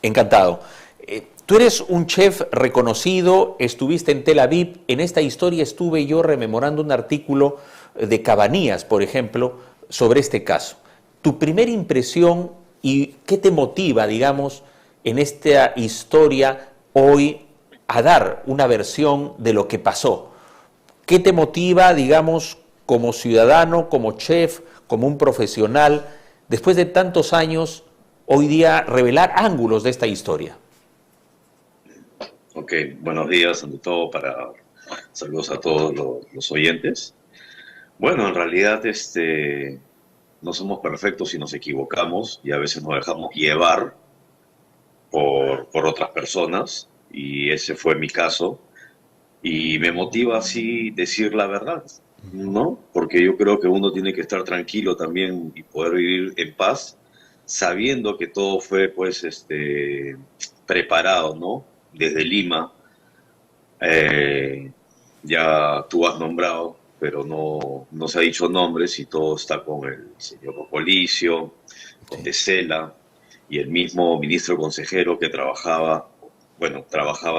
Encantado. Tú eres un chef reconocido, estuviste en Tel Aviv. En esta historia estuve yo rememorando un artículo de Cabanías, por ejemplo, sobre este caso. Tu primera impresión y qué te motiva, digamos, en esta historia hoy a dar una versión de lo que pasó. ¿Qué te motiva, digamos, como ciudadano, como chef, como un profesional, después de tantos años, hoy día revelar ángulos de esta historia? Ok, buenos días, ante todo saludos a todos los oyentes. Bueno, en realidad no somos perfectos y nos equivocamos y a veces nos dejamos llevar por otras personas y ese fue mi caso y me motiva así decir la verdad, ¿no? Porque yo creo que uno tiene que estar tranquilo también y poder vivir en paz sabiendo que todo fue pues preparado, ¿no? Desde Lima. Eh, ya tú has nombrado, pero no se ha dicho nombres y todo está con el señor Popolicio, con Sí. Tesela y el mismo ministro consejero que trabajaba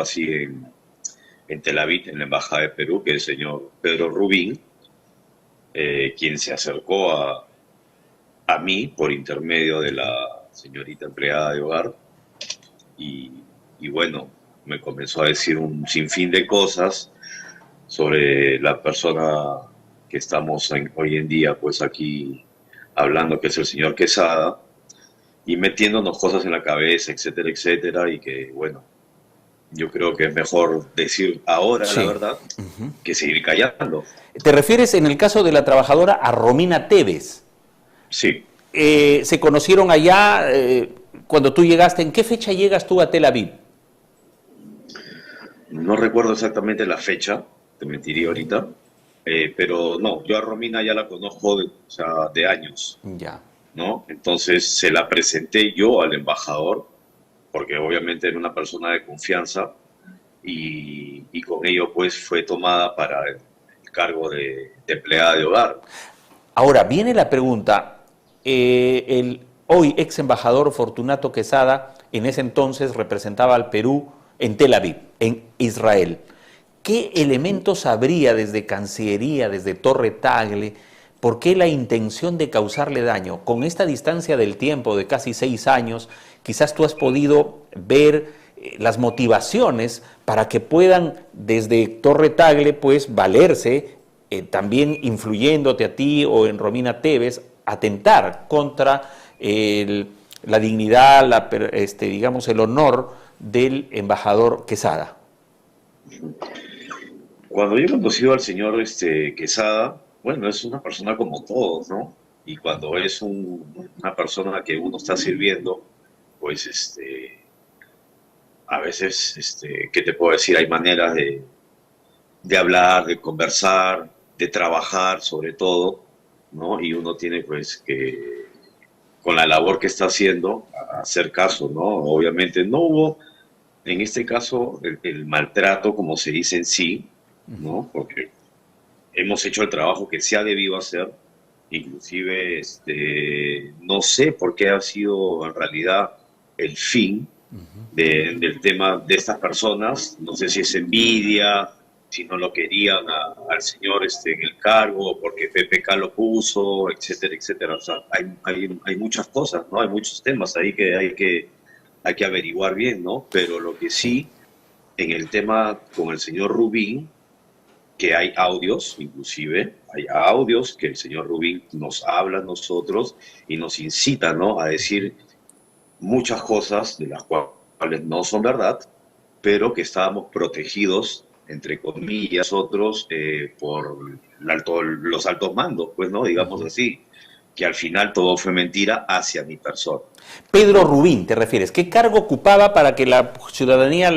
así en Tel Aviv, en la Embajada de Perú, que es el señor Pedro Rubín, quien se acercó a mí por intermedio de la señorita empleada de hogar y, y bueno, me comenzó a decir un sinfín de cosas sobre la persona que estamos hoy en día, pues aquí hablando, que es el señor Quesada, y metiéndonos cosas en la cabeza, etcétera, etcétera, y que, bueno, yo creo que es mejor decir ahora la Sí. verdad que seguir callando. ¿Te refieres en el caso de la trabajadora a Romina Tevez? Sí, ¿Se conocieron allá cuando tú llegaste? ¿En qué fecha llegas tú a Tel Aviv? no recuerdo exactamente la fecha, te mentiría ahorita, pero no, yo a Romina ya la conozco o sea, de años, Ya. ¿no? Entonces se la presenté yo al embajador, porque obviamente era una persona de confianza, y con ello pues fue tomada para el cargo de empleada de hogar. Ahora, viene la pregunta. El hoy ex embajador Fortunato Quesada, en ese entonces representaba al Perú en Tel Aviv, en Israel. ¿Qué elementos habría desde Cancillería, desde Torre Tagle? ¿Por qué la intención de causarle daño? Con esta distancia del tiempo de casi 6 años, quizás tú has podido ver las motivaciones para que puedan desde Torre Tagle pues valerse, también influyéndote a ti o en Romina Tevez, atentar contra la dignidad, digamos, el honor del embajador Quesada. Cuando yo he conocido al señor Quesada, bueno, es una persona como todos, ¿no? Y cuando es una persona que uno está sirviendo, pues a veces, ¿qué te puedo decir? Hay maneras de hablar, de conversar, de trabajar sobre todo, ¿no? Y uno tiene pues que, con la labor que está haciendo, hacer caso, ¿no? Obviamente no hubo, en este caso, el maltrato, como se dice en sí, ¿no? Porque hemos hecho el trabajo que se ha debido hacer, inclusive no sé por qué ha sido en realidad el fin del tema de estas personas, no sé si es envidia, si no lo querían al señor en el cargo, porque PPK lo puso, etcétera, etcétera. O sea, hay muchas cosas, ¿no? Hay muchos temas ahí que hay que averiguar bien, ¿no? Pero lo que Sí. sí, en el tema con el señor Rubín, que hay audios, inclusive, hay audios que el señor Rubín nos habla a nosotros y nos incita, ¿no? A decir muchas cosas de las cuales no son verdad, pero que estábamos protegidos, entre comillas, otros, por los altos mandos, pues, ¿no? Digamos así, que al final todo fue mentira hacia mi persona, Pedro ¿no? Rubín, te refieres. ¿Qué cargo ocupaba para que la ciudadanía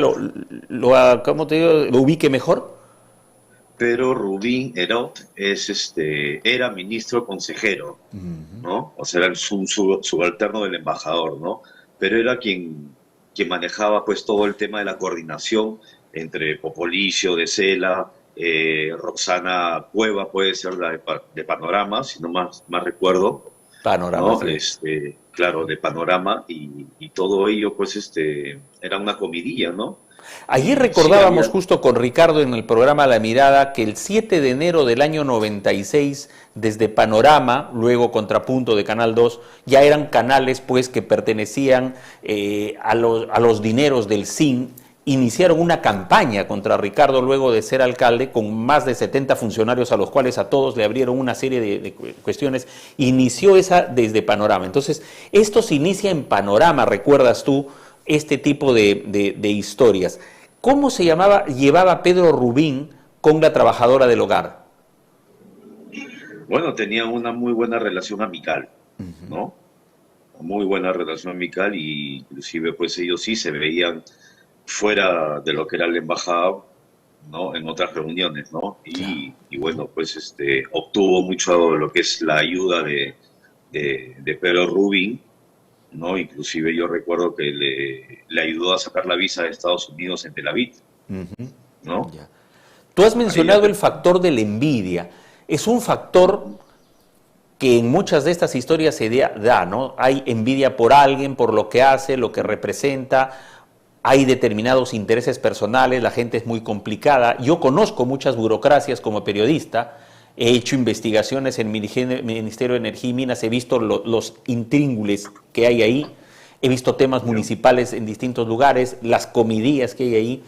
¿cómo te digo, lo ubique mejor? Pero Rubín Herot era ministro consejero, ¿no? O sea, era el subalterno del embajador, ¿no? Pero era quien manejaba pues todo el tema de la coordinación entre Popolicio, de Cela, Roxana Cueva, puede ser la de Panorama, si no más recuerdo, ¿no? Panorama, sí. claro, de Panorama, y todo ello, pues, era una comidilla, ¿no? Allí Y sí recordábamos había, justo con Ricardo en el programa La Mirada que el 7 de enero del año 96, desde Panorama, luego Contrapunto de Canal 2, ya eran canales pues que pertenecían a los dineros del CIN, iniciaron una campaña contra Ricardo luego de ser alcalde con más de 70 funcionarios a los cuales a todos le abrieron una serie de cuestiones. Inició esa desde Panorama. Entonces, esto se inicia en Panorama, recuerdas tú, este tipo de historias. ¿Cómo se llevaba Pedro Rubín con la trabajadora del hogar? bueno, tenían una muy buena relación amical, ¿no? Muy buena relación amical, y inclusive pues ellos sí se veían fuera de lo que era la embajada, ¿no? En otras reuniones, ¿no? Claro. Y bueno, pues obtuvo mucho lo que es la ayuda de Pedro Rubin, ¿no? Inclusive yo recuerdo que le ayudó a sacar la visa de Estados Unidos en Tel Aviv, Ujú. ¿no? Ya. Tú has Ahí ya mencionado te... el factor de la envidia. Es un factor que en muchas de estas historias se da, ¿no? Hay envidia por alguien, por lo que hace, lo que representa, hay determinados intereses personales, la gente es muy complicada. Yo conozco muchas burocracias como periodista, he hecho investigaciones en el Ministerio de Energía y Minas, he visto los intríngules que hay ahí, he visto temas Ya. municipales en distintos lugares, las comidías que hay ahí,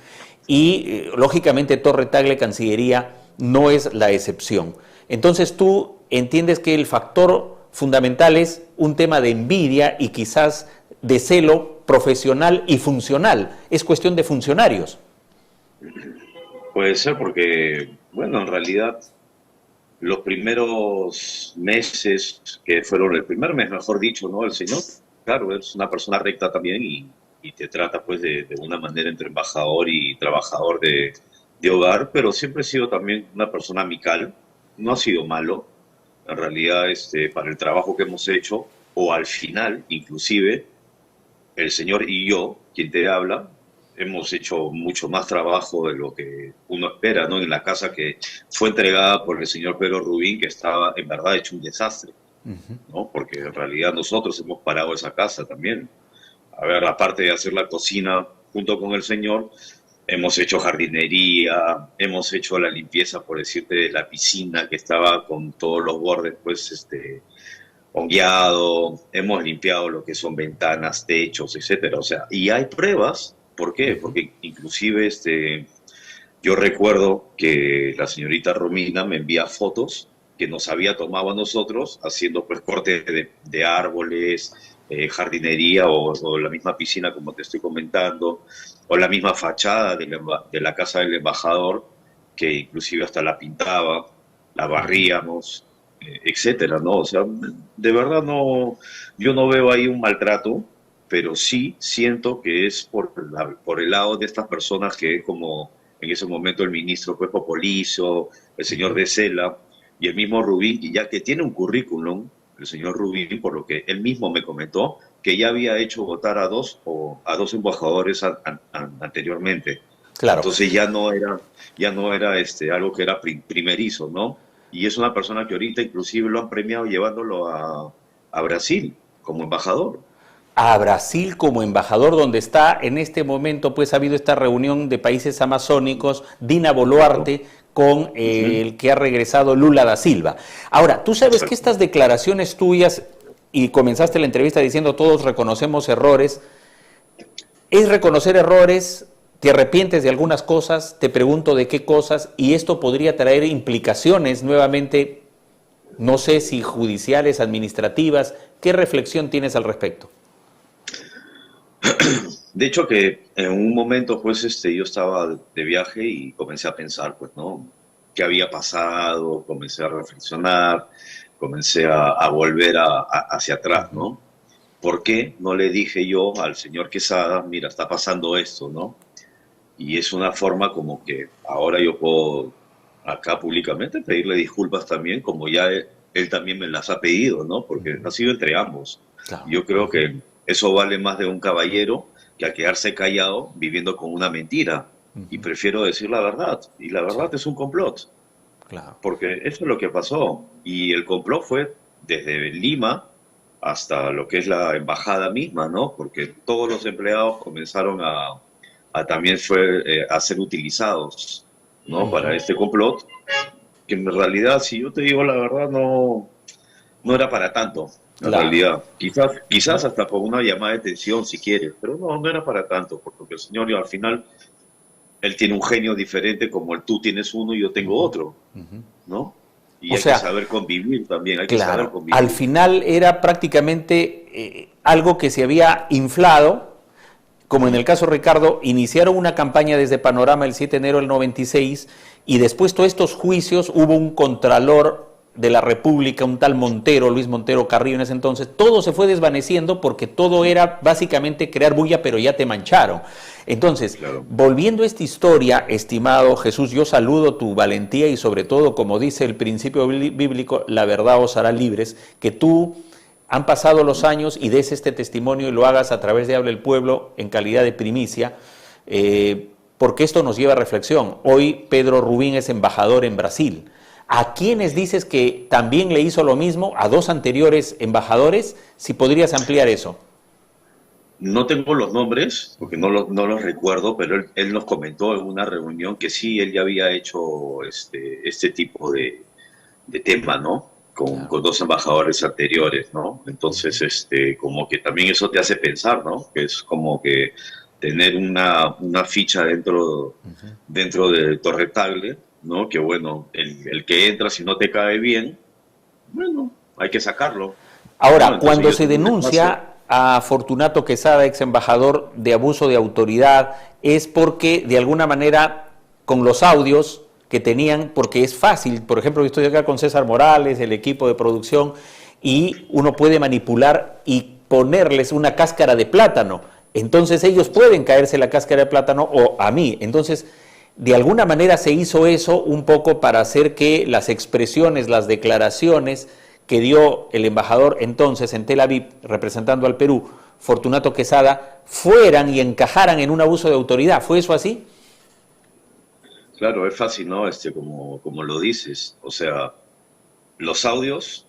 y lógicamente Torre Tagle Cancillería no es la excepción. Entonces tú entiendes que el factor fundamental es un tema de envidia y quizás de celo profesional y funcional. Es cuestión de funcionarios. Puede ser porque, bueno, en realidad los primeros meses, que fueron el primer mes, mejor dicho, ¿no? El señor, claro, es una persona recta también, y te trata pues de una manera entre embajador y trabajador de hogar, pero siempre ha sido también una persona amical, no ha sido malo, en realidad, para el trabajo que hemos hecho, o al final, inclusive, el señor y yo, quien te habla, hemos hecho mucho más trabajo de lo que uno espera, ¿no? En la casa que fue entregada por el señor Pedro Rubín, que estaba en verdad hecho un desastre, ¿no? Porque en realidad nosotros hemos parado esa casa también. A ver, aparte de hacer la cocina junto con el señor, hemos hecho jardinería, hemos hecho la limpieza, por decirte, de la piscina que estaba con todos los bordes, pues, hongueado, hemos limpiado lo que son ventanas, techos, etcétera. O sea, y hay pruebas. ¿Por qué? Porque inclusive yo recuerdo que la señorita Romina me envía fotos que nos había tomado a nosotros haciendo pues corte de árboles, jardinería, o la misma piscina como te estoy comentando, o la misma fachada de la casa del embajador, que inclusive hasta la pintaba, la barríamos, etcétera, ¿no? O sea, de verdad no, yo no veo ahí un maltrato, pero sí siento que es por el lado de estas personas que, como en ese momento el ministro Cuerpo Polizo, el señor De Sela y el mismo Rubín, y ya que tiene un currículum, el señor Rubín, por lo que él mismo me comentó, que ya había hecho votar a dos embajadores anteriormente. Claro. Entonces ya no era algo que era primerizo, ¿no? Y es una persona que ahorita inclusive lo han premiado llevándolo a Brasil como embajador. A Brasil como embajador, donde está en este momento, pues ha habido esta reunión de países amazónicos, Dina Claro. Boluarte con Ujú. el que ha regresado Lula da Silva. Ahora, tú sabes que Exacto. estas declaraciones tuyas, y comenzaste la entrevista diciendo todos reconocemos errores, es reconocer errores, te arrepientes de algunas cosas, te pregunto de qué cosas, y esto podría traer implicaciones nuevamente, no sé si judiciales, administrativas. ¿Qué reflexión tienes al respecto? De hecho que en un momento pues yo estaba de viaje y comencé a pensar pues no, qué había pasado, comencé a reflexionar, comencé a volver hacia atrás, ¿no? ¿Por qué no le dije yo al señor Quesada, mira, está pasando esto, ¿no? Y es una forma como que ahora yo puedo acá públicamente pedirle disculpas también, como ya él también me las ha pedido, ¿no? Porque ha sido entre ambos. Claro. Yo creo que eso vale más de un caballero que a quedarse callado viviendo con una mentira. Y prefiero decir la verdad. Y la Sí, verdad es un complot, claro. porque eso es lo que pasó. Y el complot fue desde Lima, hasta lo que es la embajada misma, ¿no? Porque todos los empleados comenzaron a también a ser utilizados, ¿no? Para este complot, que en realidad, si yo te digo la verdad, no era para tanto, en Claro. realidad. Quizás hasta con una llamada de atención, si quieres, pero no era para tanto, porque el señor al final, él tiene un genio diferente como el tú tienes uno y yo tengo otro, ¿no? Y O hay que sea, saber convivir también, hay que saber claro, al convivir. final era prácticamente algo que se había inflado, como en el caso de Ricardo, iniciaron una campaña desde Panorama el 7 de enero del 96 y después de todos estos juicios hubo un contralor de la República, un tal Montero, Luis Montero Carrillo en ese entonces, todo se fue desvaneciendo porque todo era básicamente crear bulla, pero ya te mancharon. Entonces, Claro. volviendo a esta historia, estimado Jesús, yo saludo tu valentía y sobre todo, como dice el principio bíblico, la verdad os hará libres, que tú han pasado los años y des este testimonio y lo hagas a través de Habla el Pueblo en calidad de primicia, porque esto nos lleva a reflexión. Hoy Pedro Rubín es embajador en Brasil. ¿A quiénes dices que también le hizo lo mismo a dos anteriores embajadores? Si podrías ampliar eso. No tengo los nombres, porque no los recuerdo, pero él nos comentó en una reunión que sí, él ya había hecho este tipo de tema, ¿no? Claro. Con dos embajadores anteriores, ¿no? Entonces, como que también eso te hace pensar, ¿no? Que es como que tener una ficha dentro de Torre Tagle, ¿no? Que bueno, el que entra, si no te cae bien, bueno, hay que sacarlo, ¿no? Ahora, Entonces cuando yo se tengo un espacio. denuncia a Fortunato Quesada, ex embajador, de abuso de autoridad, es porque de alguna manera con los audios que tenían, porque es fácil, por ejemplo, yo estoy acá con César Morales, el equipo de producción, y uno puede manipular y ponerles una cáscara de plátano. Entonces ellos pueden caerse la cáscara de plátano o a mí. Entonces, de alguna manera se hizo eso un poco para hacer que las expresiones, las declaraciones que dio el embajador entonces en Tel Aviv, representando al Perú, Fortunato Quesada, fueran y encajaran en un abuso de autoridad. ¿Fue eso así? Claro, es fácil, ¿no? Como lo dices. O sea, los audios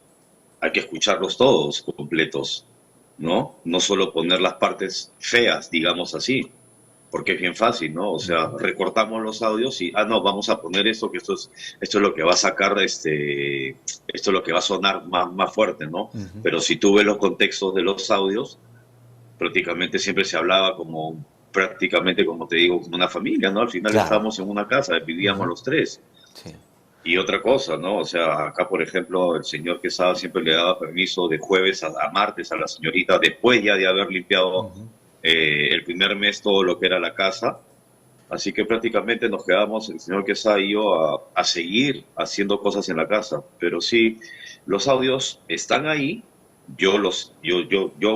hay que escucharlos todos completos, ¿no? No solo poner las partes feas, digamos así, porque es bien fácil, ¿no? O sea, recortamos los audios y, no, vamos a poner esto, que esto es lo que va a sacar, esto es lo que va a sonar más fuerte, ¿no? Pero si tú ves los contextos de los audios, prácticamente siempre se hablaba prácticamente como te digo, como una familia, ¿no? Al final Claro. estábamos en una casa, vivíamos los tres. Sí. Y otra cosa, ¿no? O sea, acá, por ejemplo, el señor Quesada siempre le daba permiso de jueves a martes a la señorita, después ya de haber limpiado el primer mes todo lo que era la casa. Así que prácticamente nos quedamos, el señor Quesada y yo, a seguir haciendo cosas en la casa. Pero sí, los audios están ahí. Yo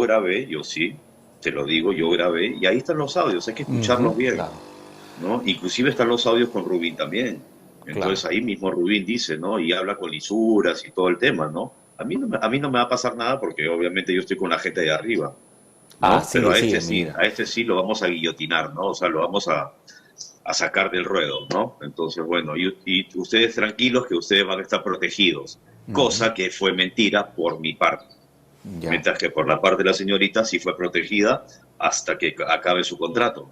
grabé, yo sí, te lo digo, yo grabé. Y ahí están los audios, hay que escucharlos bien, Claro, ¿no? Inclusive están los audios con Rubín también. claro. Entonces ahí mismo Rubín dice, ¿no? Y habla con lisuras y todo el tema, ¿no? A mí no me va a pasar nada porque obviamente yo estoy con la gente de arriba, Ah, ¿no? Pero sigue, sigue, mi vida. a este sí lo vamos a guillotinar, ¿no? O sea, lo vamos a sacar del ruedo, ¿no? Entonces, bueno, y ustedes tranquilos que ustedes van a estar protegidos, cosa que fue mentira por mi parte. Ya. Mientras que por la parte de la señorita sí fue protegida hasta que acabe su contrato.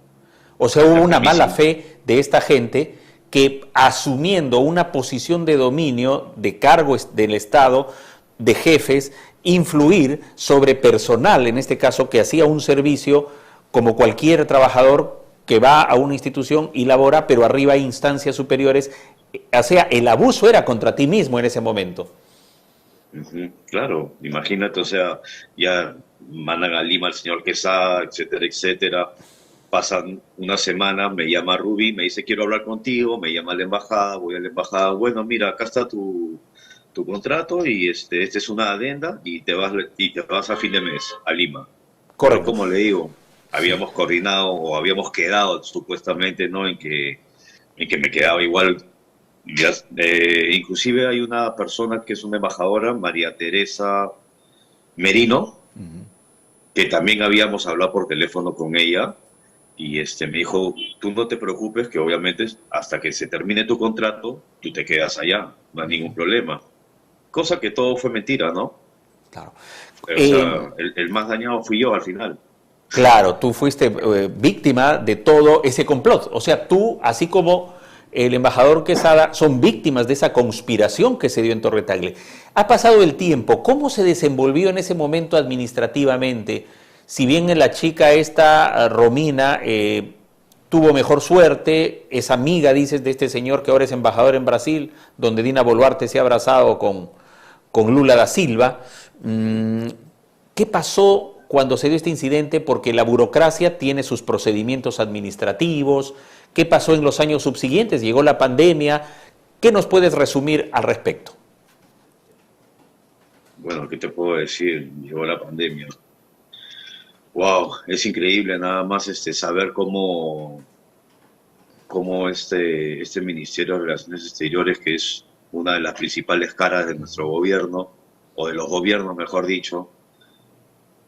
O sea, En hubo cambio, una a mí mala sí. fe de esta gente que asumiendo una posición de dominio, de cargo del Estado, de jefes, influir sobre personal, en este caso, que hacía un servicio como cualquier trabajador que va a una institución y labora, pero arriba hay instancias superiores. O sea, el abuso era contra ti mismo en ese momento. Ujú, claro, imagínate, o sea, ya mandan a Lima al señor Quesada, etcétera, etcétera. Pasan una semana, me llama Rubí, me dice quiero hablar contigo, me llama a la embajada, voy a la embajada, bueno, mira, acá está tu contrato y este es una adenda y te vas a fin de mes a Lima. Pero Correcto. como le digo, Sí. habíamos coordinado o habíamos quedado supuestamente, ¿no? En que me quedaba igual. Inclusive hay una persona que es una embajadora, María Teresa Merino, que también habíamos hablado por teléfono con ella y me dijo, tú no te preocupes que obviamente hasta que se termine tu contrato, tú te quedas allá, no hay ningún problema. Cosa que todo fue mentira, ¿no? claro. O sea, el más dañado fui yo al final. Claro, tú fuiste víctima de todo ese complot. O sea, tú, así como el embajador Quesada, son víctimas de esa conspiración que se dio en Torre Tagle. Ha pasado el tiempo. ¿Cómo se desenvolvió en ese momento administrativamente? Si bien la chica esta, Romina, tuvo mejor suerte, es amiga, dices, de este señor que ahora es embajador en Brasil, donde Dina Boluarte se ha abrazado con Lula da Silva. ¿Qué pasó cuando se dio este incidente? Porque la burocracia tiene sus procedimientos administrativos. ¿Qué pasó en los años subsiguientes? Llegó la pandemia. ¿Qué nos puedes resumir al respecto? Bueno, ¿qué te puedo decir? Llegó la pandemia. Wow, es increíble nada más saber cómo este Ministerio de Relaciones Exteriores, que es una de las principales caras de nuestro gobierno, o de los gobiernos, mejor dicho,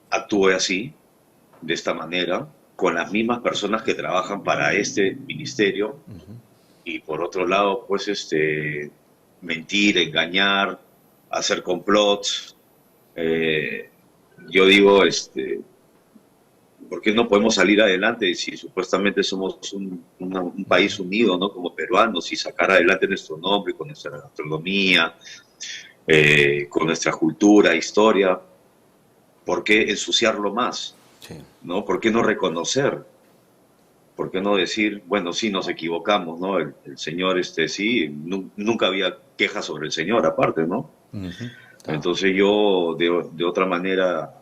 actúe así, de esta manera, con las mismas personas que trabajan para este ministerio, y por otro lado, pues, mentir, engañar, hacer complots. Yo digo, ¿por qué no podemos salir adelante si supuestamente somos un país unido, ¿no? Como peruanos, y sacar adelante nuestro nombre, con nuestra gastronomía, con nuestra cultura, historia? ¿Por qué ensuciarlo más? Sí. ¿No? ¿Por qué no reconocer? ¿Por qué no decir, bueno, sí, nos equivocamos, ¿no? El señor, sí, nunca había quejas sobre el señor, aparte, ¿no? Entonces yo, de otra manera,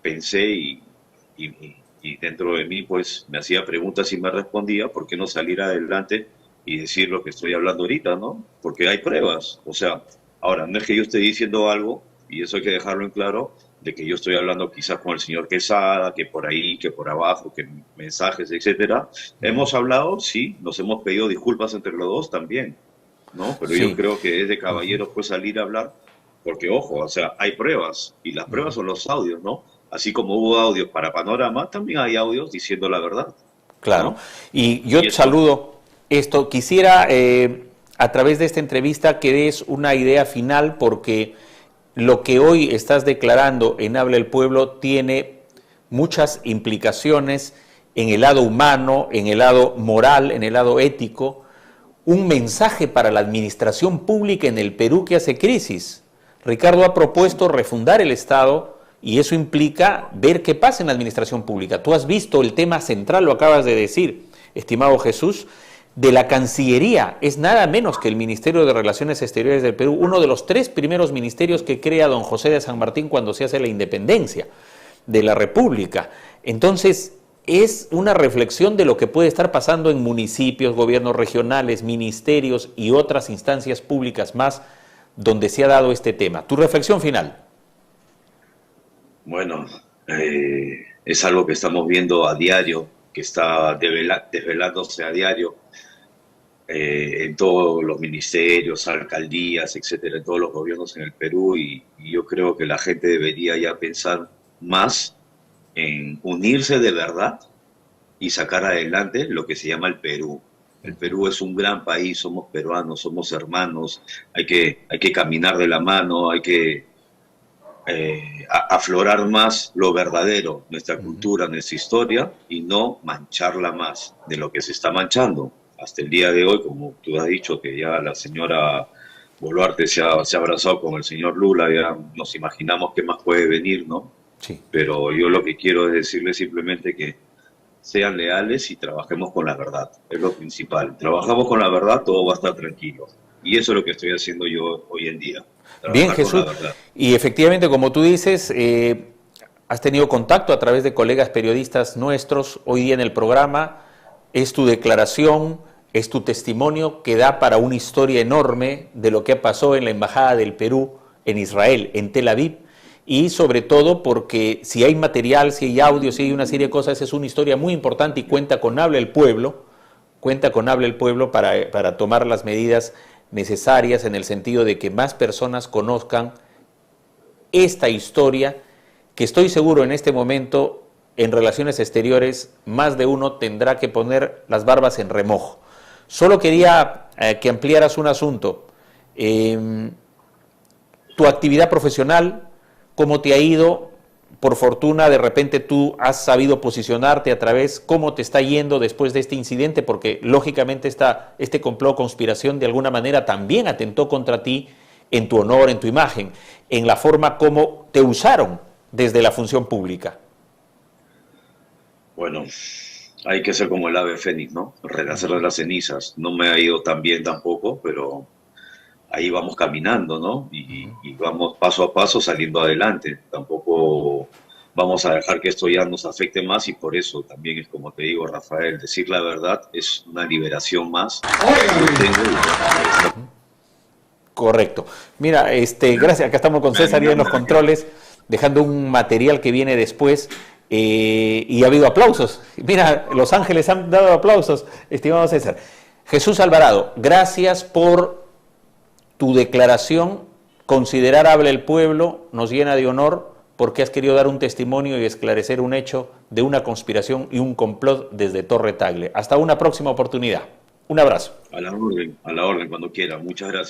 pensé y dentro de mí, pues, me hacía preguntas y me respondía, ¿por qué no salir adelante y decir lo que estoy hablando ahorita, ¿no? Porque hay pruebas. O sea, ahora, no es que yo esté diciendo algo, y eso hay que dejarlo en claro, de que yo estoy hablando quizás con el señor Quesada, que por ahí, que por abajo, que mensajes, etcétera. Hemos hablado, sí, nos hemos pedido disculpas entre los dos también, ¿no? Pero yo creo que es de caballeros pues salir a hablar, porque ojo, o sea, hay pruebas, y las pruebas son los audios, ¿no? Así como hubo audios para Panorama, también hay audios diciendo la verdad. Claro, ¿no? Y yo te saludo esto. Quisiera, a través de esta entrevista, que des una idea final, porque lo que hoy estás declarando en Habla el Pueblo tiene muchas implicaciones en el lado humano, en el lado moral, en el lado ético. Un mensaje para la administración pública en el Perú que hace crisis. Ricardo ha propuesto refundar el Estado, y eso implica ver qué pasa en la administración pública. Tú has visto el tema central, lo acabas de decir, estimado Jesús, de la Cancillería. Es nada menos que el Ministerio de Relaciones Exteriores del Perú, uno de los 3 primeros ministerios que crea don José de San Martín cuando se hace la independencia de la República. Entonces, es una reflexión de lo que puede estar pasando en municipios, gobiernos regionales, ministerios y otras instancias públicas más donde se ha dado este tema. Tu reflexión final. Bueno, es algo que estamos viendo a diario, que está desvelándose a diario en todos los ministerios, alcaldías, etcétera, en todos los gobiernos en el Perú, y yo creo que la gente debería ya pensar más en unirse de verdad y sacar adelante lo que se llama el Perú. El Perú es un gran país, somos peruanos, somos hermanos, hay que caminar de la mano, hay que aflorar más lo verdadero, nuestra cultura, nuestra historia, y no mancharla más de lo que se está manchando. Hasta el día de hoy, como tú has dicho, que ya la señora Boluarte se ha abrazado con el señor Lula, ya nos imaginamos qué más puede venir, ¿no? Sí. Pero yo lo que quiero es decirles simplemente que sean leales y trabajemos con la verdad, es lo principal. Trabajamos con la verdad, todo va a estar tranquilo. Y eso es lo que estoy haciendo yo hoy en día. Bien, Jesús. Y efectivamente, como tú dices, has tenido contacto a través de colegas periodistas nuestros hoy día en el programa. Es tu declaración, es tu testimonio que da para una historia enorme de lo que pasó en la Embajada del Perú en Israel, en Tel Aviv. Y sobre todo porque si hay material, si hay audio, si hay una serie de cosas, es una historia muy importante y cuenta con Habla el Pueblo, para tomar las medidas necesarias en el sentido de que más personas conozcan esta historia, que estoy seguro en este momento en Relaciones Exteriores más de uno tendrá que poner las barbas en remojo. Solo quería que ampliaras un asunto. Tu actividad profesional, ¿Cómo te ha ido? Por fortuna, de repente tú has sabido posicionarte a través, ¿cómo te está yendo después de este incidente? Porque lógicamente este complot, conspiración, de alguna manera también atentó contra ti en tu honor, en tu imagen, en la forma como te usaron desde la función pública. Bueno, hay que ser como el ave fénix, ¿no? Renacer de las cenizas. No me ha ido tan bien tampoco, pero ahí vamos caminando, ¿no? Y vamos paso a paso saliendo adelante. Tampoco vamos a dejar que esto ya nos afecte más y por eso también es como te digo, Rafael, decir la verdad es una liberación más. Lo tengo Correcto. Mira, gracias, acá estamos con César y en los controles, dejando un material que viene después, y ha habido aplausos. Mira, Los Ángeles han dado aplausos, estimado César. Jesús Alvarado, gracias por tu declaración. Considerar hable el pueblo nos llena de honor porque has querido dar un testimonio y esclarecer un hecho de una conspiración y un complot desde Torre Tagle. Hasta una próxima oportunidad. Un abrazo. a la orden, cuando quiera. Muchas gracias.